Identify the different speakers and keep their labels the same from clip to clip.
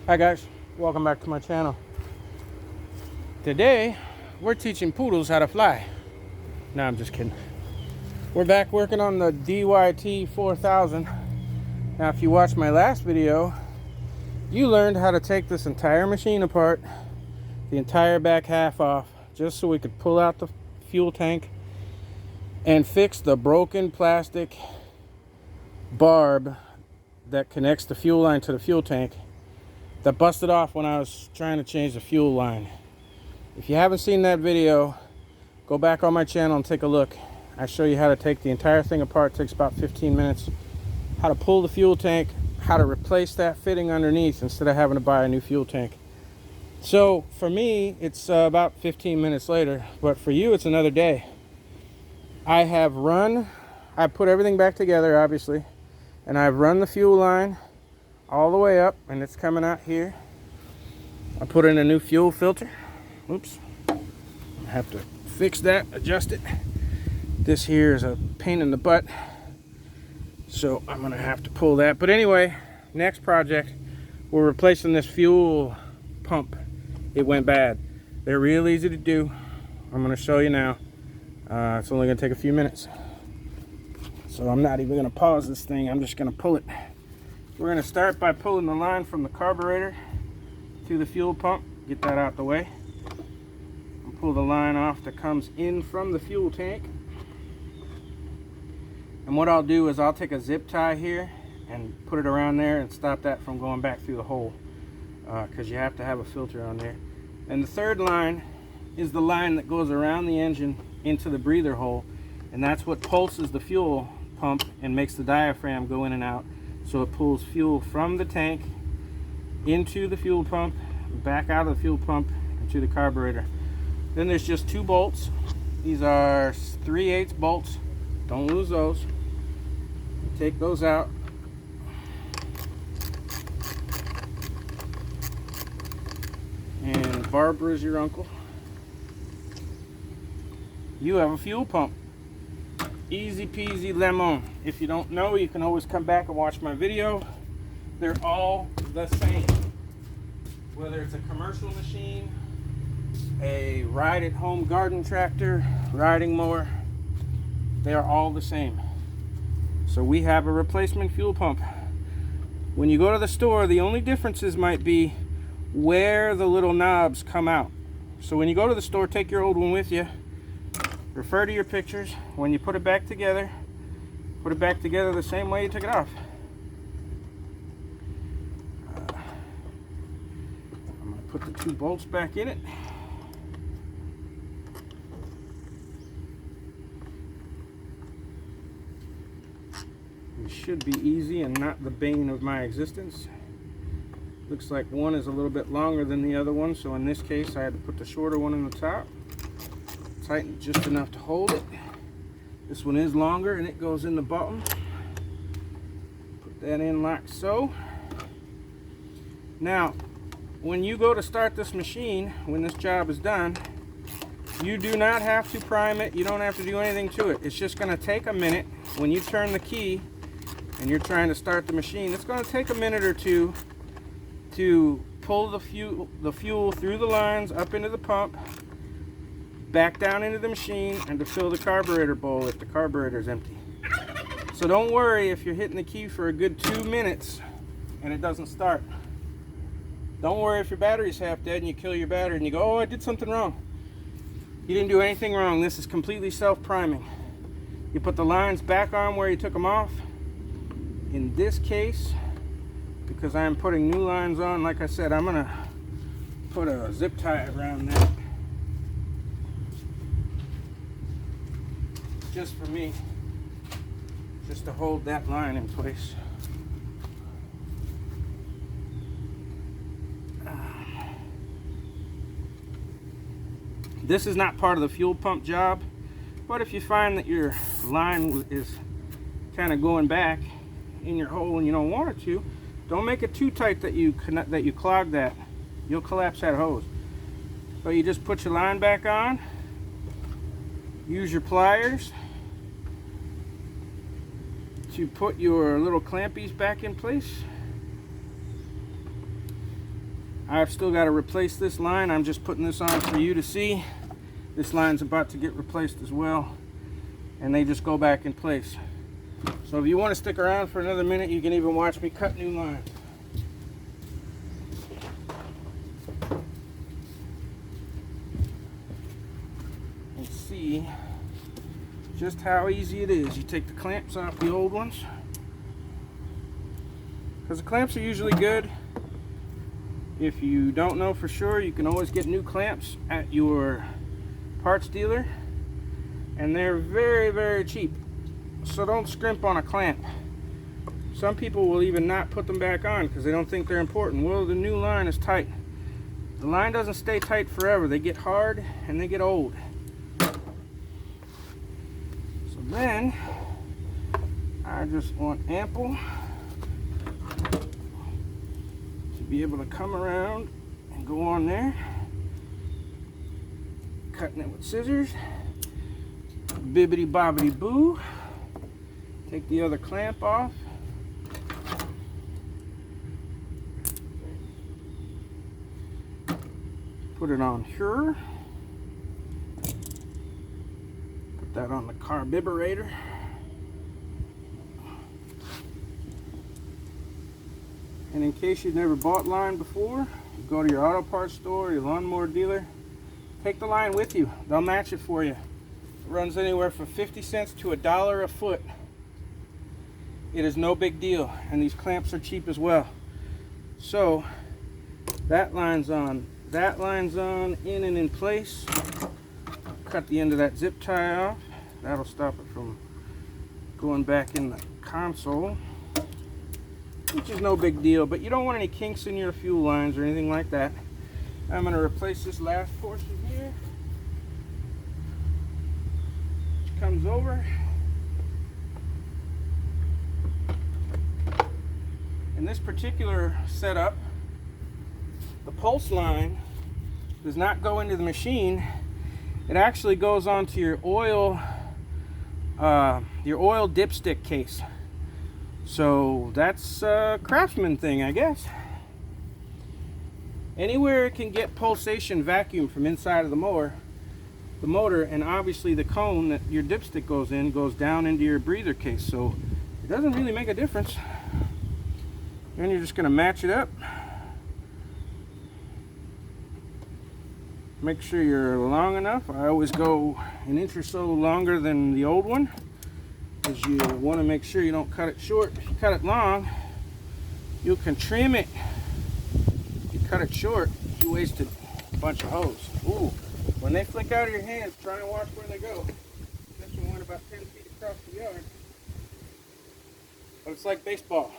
Speaker 1: Hi guys, welcome back to my channel. Today we're teaching poodles how to fly. No, I'm just kidding. We're back working on the DYT 4000. Now if you watched my last video, you learned how to take this entire machine apart, the entire back half off, just so we could pull out the fuel tank and fix the broken plastic barb that connects the fuel line to the fuel tank that busted off when I was trying to change the fuel line. If you haven't seen that video, go back on my channel and take a look. I show you how to take the entire thing apart. It takes about 15 minutes. How to pull the fuel tank, how to replace that fitting underneath instead of having to buy a new fuel tank. So for me, it's about 15 minutes later, but for you, it's another day. I put everything back together, obviously, and I've run the fuel line all the way up, and it's coming out here. I put in a new fuel filter. Oops. I have to fix that, adjust it. This here is a pain in the butt, so I'm gonna have to pull that. But anyway, next project, we're replacing this fuel pump. It went bad. They're real easy to do. I'm gonna show you now. It's only gonna take a few minutes. So I'm not even gonna pause this thing. I'm just gonna pull it. We're going to start by pulling the line from the carburetor to the fuel pump. Get that out the way. And pull the line off that comes in from the fuel tank. And what I'll do is I'll take a zip tie here and put it around there and stop that from going back through the hole, because you have to have a filter on there. And the third line is the line that goes around the engine into the breather hole, and that's what pulses the fuel pump and makes the diaphragm go in and out. So it pulls fuel from the tank into the fuel pump, back out of the fuel pump into the carburetor. Then there's just two bolts. These are 3/8 bolts. Don't lose those. Take those out. And Barbara's your uncle. You have a fuel pump. Easy peasy lemon. If you don't know, you can always come back and watch my video. They're all the same. Whether it's a commercial machine, a ride-at-home garden tractor, riding mower, they are all the same. So we have a replacement fuel pump. When you go to the store, the only differences might be where the little knobs come out. So when you go to the store, take your old one with you. Refer to your pictures. When you put it back together the same way you took it off. I'm going to put the two bolts back in it. It should be easy and not the bane of my existence. Looks like one is a little bit longer than the other one, so in this case I had to put the shorter one in the top. Tighten it just enough to hold it. This one is longer and it goes in the bottom. Put that in like so. Now, when you go to start this machine, when this job is done, you do not have to prime it. You don't have to do anything to it. It's just going to take a minute. When you turn the key and you're trying to start the machine, it's going to take a minute or two to pull the fuel through the lines up into the pump, back down into the machine, and to fill the carburetor bowl if the carburetor is empty. So don't worry if you're hitting the key for a good 2 minutes and it doesn't start. Don't worry if your battery's half dead and you kill your battery and you go, oh, I did something wrong. You didn't do anything wrong. This is completely self-priming. You put the lines back on where you took them off. In this case, because I'm putting new lines on, like I said, I'm gonna put a zip tie around that. Just for me, just to hold that line in place. This is not part of the fuel pump job, but if you find that your line is kind of going back in your hole and you don't want it to, don't make it too tight that you clog that. You'll collapse that hose. So you just put your line back on, use your pliers to put your little clampies back in place. I've still got to replace this line. I'm just putting this on for you to see. This line's about to get replaced as well, and they just go back in place. So if you want to stick around for another minute, you can even watch me cut new lines. And see just how easy it is. You take the clamps off the old ones, because the clamps are usually good. If you don't know for sure, you can always get new clamps at your parts dealer, and they're very, very cheap. So don't scrimp on a clamp. Some people will even not put them back on because they don't think they're important. Well, the new line is tight. The line doesn't stay tight forever. They get hard and they get old. So then I just want ample to be able to come around and go on there, cutting it with scissors, bibbity bobbity boo. Take the other clamp off, put it on here, put that on the carburetor, and in case you've never bought line before, you go to your auto parts store, your lawnmower dealer, take the line with you. They'll match it for you. It runs anywhere from 50 cents to $1 a foot. It is no big deal, and these clamps are cheap as well. So that line's on, in and in place. Cut the end of that zip tie off. That'll stop it from going back in the console, which is no big deal, but you don't want any kinks in your fuel lines or anything like that. I'm going to replace this last portion here, which comes over. In this particular setup, the pulse line does not go into the machine. It actually goes onto your oil dipstick case. So that's a Craftsman thing, I guess. Anywhere it can get pulsation vacuum from inside of the mower, the motor, and obviously the cone that your dipstick goes in goes down into your breather case. So it doesn't really make a difference. Then you're just going to match it up. Make sure you're long enough. I always go an inch or so longer than the old one, because you want to make sure you don't cut it short. If you cut it long, you can trim it. If you cut it short, you wasted a bunch of hose. Ooh, when they flick out of your hands, try and watch where they go. This one went about 10 feet across the yard. But it's like baseball.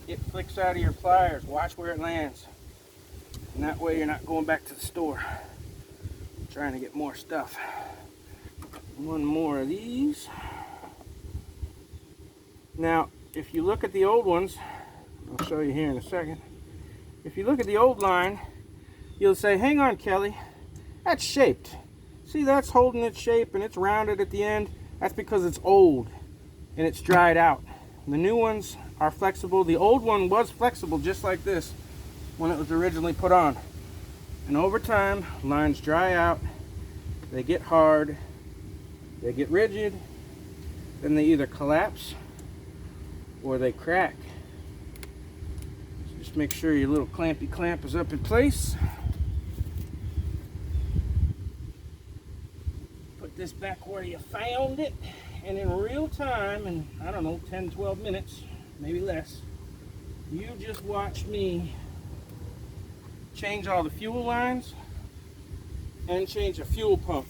Speaker 1: It flicks out of your pliers. Watch where it lands. And that way you're not going back to the store trying to get more stuff. One more of these. Now, if you look at the old ones, I'll show you here in a second. If you look at the old line, you'll say, hang on, Kelly, that's shaped. See, that's holding its shape and it's rounded at the end. That's because it's old and it's dried out. The new ones are flexible. The old one was flexible just like this when it was originally put on. And over time, lines dry out, they get hard, they get rigid, then they either collapse or they crack. So just make sure your little clampy clamp is up in place. Put this back where you found it, and in real time, in I don't know, 10-12 minutes, maybe less, you just watch me change all the fuel lines and change a fuel pump.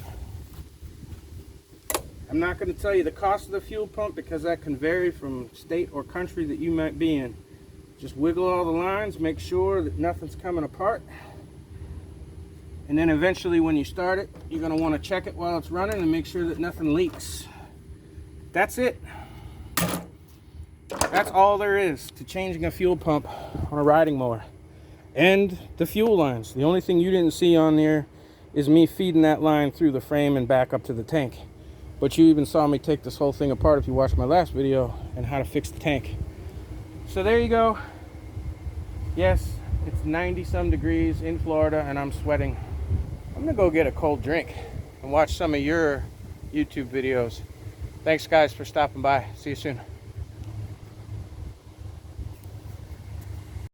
Speaker 1: I'm not going to tell you the cost of the fuel pump because that can vary from state or country that you might be in. Just wiggle all the lines, make sure that nothing's coming apart, and then eventually when you start it, you're going to want to check it while it's running and make sure that nothing leaks. That's it. That's all there is to changing a fuel pump on a riding mower. And the fuel lines. The only thing you didn't see on there is me feeding that line through the frame and back up to the tank. But you even saw me take this whole thing apart if you watched my last video and how to fix the tank. So there you go. Yes, it's 90 some degrees in Florida and I'm sweating. I'm gonna go get a cold drink and watch some of your YouTube videos. Thanks guys for stopping by. See you soon.